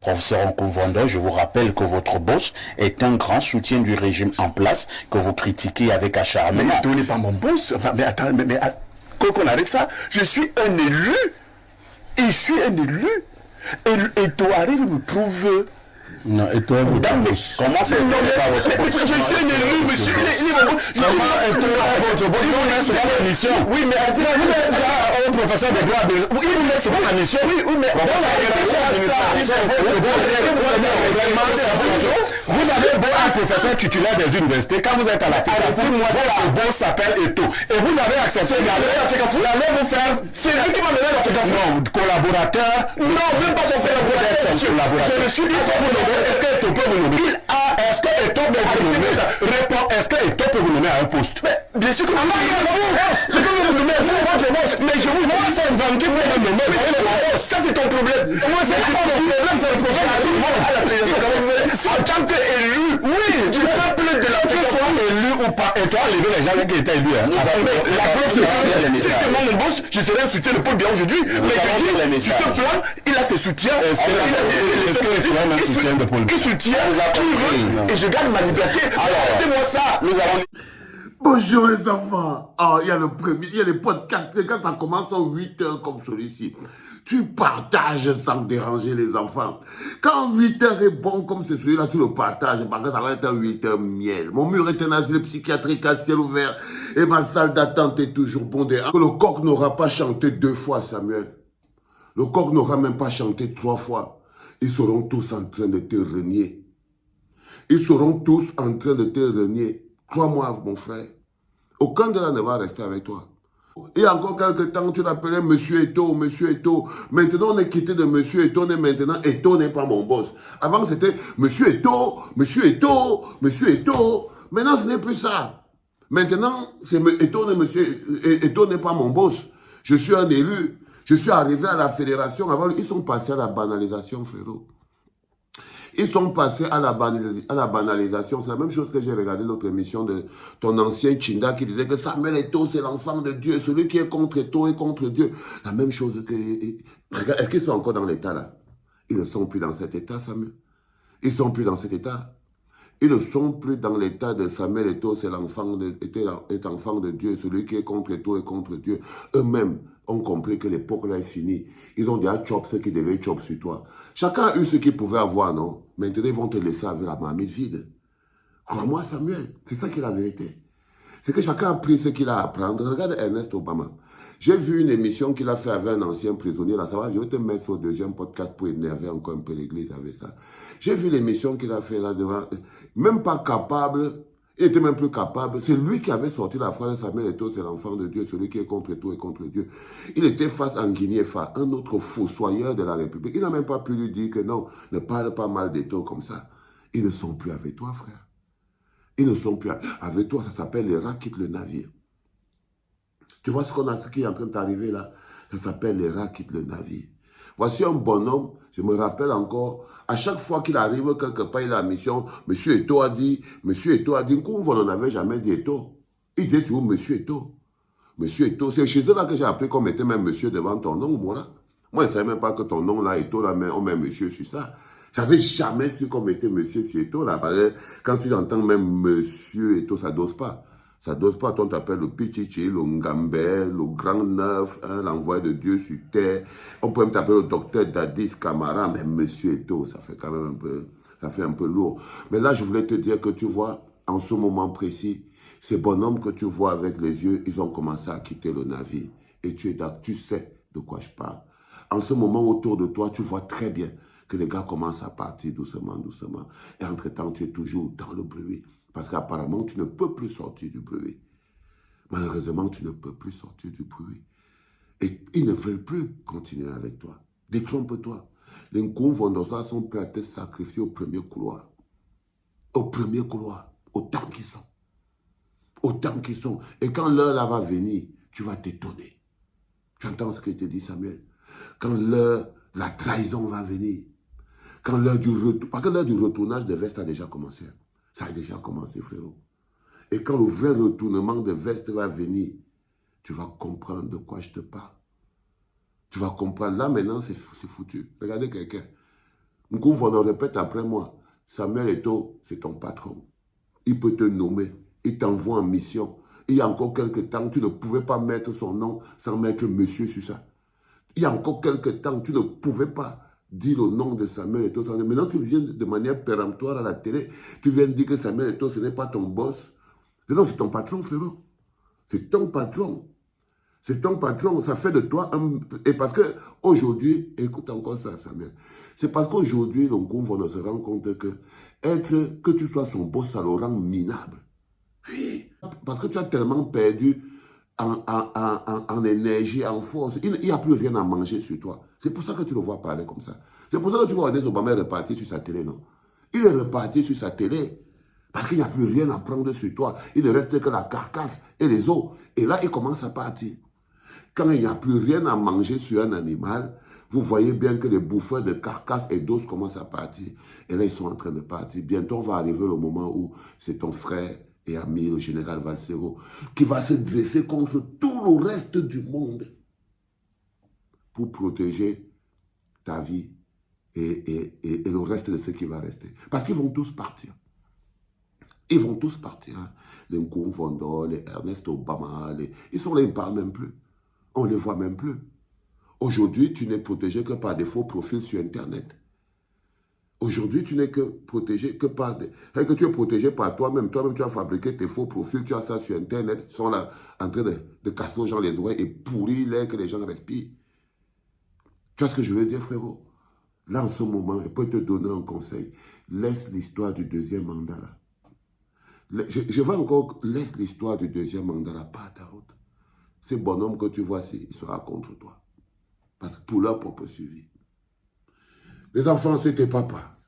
Professeur Nkouvanda, je vous rappelle que votre boss est un grand soutien du régime en place que vous critiquez avec acharnement. Mais Eto n'est pas mon boss. Mais attends, qu'on arrête ça. Je suis un élu. Je suis un élu. Et Eto arrive nous trouve. Non, et toi, vous comment c'est pas votre boss? Je suis un élu, monsieur. Il est mon boss. Comment Eto est votre boss? Il vous met souvent la mission. Oui, mais vous êtes là, un professeur de droit. Il vous met souvent la mission. Oui, mais vous avez beau un professeur titulaire des universités, quand vous êtes à la FECAFOU, votre boss s'appelle Eto. Et vous avez accès également à la FECAFOU. Vous allez vous faire. C'est lui qui m'a donné la FECAFOU. Non, collaborateur. Non, même pas son collaborateur. Je me suis dit, est-ce que Eto peut vous nommer? Est-ce que Eto peut vous nommer? Réponds, est-ce que Eto peut vous nommer à un poste? Mais bien sûr que non. Je peux vous nommer à votre boss. Mais je vous dis, c'est inventé pour me nommer. Ça, c'est ton problème. Moi, c'est pas mon problème, c'est le problème à tout le monde. En tant qu'élu, oui, du peuple de la FECAFOU, élu ou pas. Et toi, lever les gens qui étaient élus. La preuve, c'est que moi, mon boss, je serais un soutien de Paul Biya aujourd'hui. Mais je dis, sur ce plan, il a ses soutiens. Il soutient, qui veut, et je garde ma liberté. Alors, arrêtez-moi ça. Nous allons... Bonjour les enfants. Il y a le premier, il y a les podcasts. Quand ça commence en 8 heures comme celui-ci, tu partages sans déranger les enfants. Quand 8 heures est bon comme c'est celui-là, tu le partages parce que ça va être un 8 heures miel. Mon mur est un asile psychiatrique à ciel ouvert et ma salle d'attente est toujours bondée. Le coq n'aura pas chanté 2 fois, Samuel. Le coq n'aura même pas chanté 3 fois. Ils seront tous en train de te renier. Ils seront tous en train de te renier. Crois-moi, mon frère, aucun de là ne va rester avec toi. Il y a encore quelques temps, tu l'appelais Monsieur Eto, Monsieur Eto. Maintenant, on est quitté de Monsieur Eto, et maintenant, Eto n'est pas mon boss. Avant, c'était Monsieur Eto, Monsieur Eto, Monsieur Eto. Maintenant, ce n'est plus ça. Maintenant, c'est Eto n'est pas mon boss. Je suis un élu. Je suis arrivé à la fédération. Avant, ils sont passés à la banalisation, frérot. Ils sont passés à la banalisation. C'est la même chose que j'ai regardé l'autre émission de ton ancien Chinda qui disait que Samuel Eto, c'est l'enfant de Dieu. Celui qui est contre Eto est contre Dieu. La même chose que... Regarde, est-ce qu'ils sont encore dans l'état là? Ils ne sont plus dans cet état, Samuel. Ils ne sont plus dans cet état. Ils ne sont plus dans l'état de Samuel Eto, c'est l'enfant de Dieu. Celui qui est contre Eto est contre Dieu. Eux-mêmes ont compris que l'époque là est finie. Ils ont déjà chop ce qui devait chop sur toi. Chacun a eu ce qu'il pouvait avoir, non? Maintenant, ils vont te laisser avec la marmite vide. Crois-moi, Samuel, c'est ça qui est la vérité. C'est que chacun a pris ce qu'il a à apprendre. Regarde Ernest Obama. J'ai vu une émission qu'il a fait avec un ancien prisonnier. Là, ça va, je vais te mettre sur le deuxième podcast pour énerver encore un peu l'église avec ça. J'ai vu l'émission qu'il a fait là devant. Même pas capable. Il était même plus capable. C'est lui qui avait sorti la phrase de Samuel Eto, c'est l'enfant de Dieu, celui qui est contre Eto et contre Dieu. Il était face à Nguyen-Fa, un autre fossoyeur de la République. Il n'a même pas pu lui dire que non, ne parle pas mal d'Eto comme ça. Ils ne sont plus avec toi, frère. Ils ne sont plus avec toi, ça s'appelle les rats quittent le navire. Tu vois ce qui est en train d'arriver là? Ça s'appelle les rats quittent le navire. Voici un bonhomme, je me rappelle encore, à chaque fois qu'il arrive quelque part, il a la mission, Monsieur Eto a dit, on n'en avait jamais dit Eto. Il disait toujours Monsieur Eto. Monsieur Eto, c'est chez eux là que j'ai appris qu'on mettait même Monsieur devant ton nom, moi là. Moi, je ne savais même pas que ton nom là, Eto, là, on met Monsieur sur ça. Je n'avais jamais su qu'on mettait Monsieur sur Eto là. Parce que quand tu entends même Monsieur Eto, ça dose pas. Ça dose pas, on t'appelle le Pichichi, le Ngambé, le Grand Neuf, hein, l'envoyé de Dieu sur terre. On peut même t'appeler le docteur Dadis Camara, mais Monsieur Eto, ça fait quand même un peu lourd. Mais là, je voulais te dire que tu vois, en ce moment précis, ces bonhommes que tu vois avec les yeux, ils ont commencé à quitter le navire. Et tu sais de quoi je parle. En ce moment, autour de toi, tu vois très bien que les gars commencent à partir doucement, doucement. Et entre-temps, tu es toujours dans le bruit. Parce qu'apparemment, tu ne peux plus sortir du bruit. Malheureusement, tu ne peux plus sortir du bruit. Et ils ne veulent plus continuer avec toi. Détrompe-toi. Les Nkouvondosa sont prêts à te sacrifier au premier couloir. Au premier couloir. Autant qu'ils sont. Autant qu'ils sont. Et quand l'heure là va venir, tu vas t'étonner. Tu entends ce que te dit Samuel? Quand l'heure, la trahison va venir. Quand l'heure du retour, parce que l'heure du retournage des vestes a déjà commencé. Ça a déjà commencé, frérot. Et quand le vrai retournement de veste va venir, tu vas comprendre de quoi je te parle. Tu vas comprendre. Là, maintenant, c'est foutu. Regardez quelqu'un. Ngouvono répète après moi. Samuel Eto'o, c'est ton patron. Il peut te nommer. Il t'envoie en mission. Il y a encore quelques temps, tu ne pouvais pas mettre son nom sans mettre monsieur sur ça. Il y a encore quelques temps, tu ne pouvais pas dire le nom de Samuel Eto'o. Maintenant, tu viens de manière péremptoire à la télé. Tu viens de dire que Samuel Eto'o, ce n'est pas ton boss. Non, c'est ton patron, frérot. C'est ton patron. C'est ton patron. Ça fait de toi un... Et parce qu'aujourd'hui, écoute encore ça, Samuel. C'est parce qu'aujourd'hui, le Ngouvono se rend compte que tu sois son boss, ça le rend minable. Oui. Parce que tu as tellement perdu en énergie, en force. Il n'y a plus rien à manger sur toi. C'est pour ça que tu le vois parler comme ça. C'est pour ça que tu vois Addis Obama repartir sur sa télé, non? Il est reparti sur sa télé. Parce qu'il n'y a plus rien à prendre sur toi. Il ne reste que la carcasse et les os. Et là, il commence à partir. Quand il n'y a plus rien à manger sur un animal, vous voyez bien que les bouffeurs de carcasse et d'os commencent à partir. Et là, ils sont en train de partir. Bientôt, va arriver le moment où c'est ton frère et ami, le général Valsero, qui va se dresser contre tout le reste du monde pour protéger ta vie et le reste de ce qui va rester. Parce qu'ils vont tous partir. Ils vont tous partir. Hein. Les Ngouvono, les Ernest Obama, ils sont là, ils ne parlent même plus. On ne les voit même plus. Aujourd'hui, tu n'es protégé que par des faux profils sur Internet. Aujourd'hui, tu n'es que protégé que par des... que tu es protégé par toi-même. Toi-même, tu as fabriqué tes faux profils, tu as ça sur Internet. Ils sont là en train de casser aux gens les oreilles et pourrir l'air que les gens respirent. Tu vois ce que je veux dire, frérot? Là, en ce moment, je peux te donner un conseil. Laisse l'histoire du deuxième mandat là. Je vais encore, laisse l'histoire du deuxième mandat là, pas à ta route. Ces bonhommes que tu vois, il sera contre toi. Parce que pour leur propre suivi. Les enfants, c'était papa.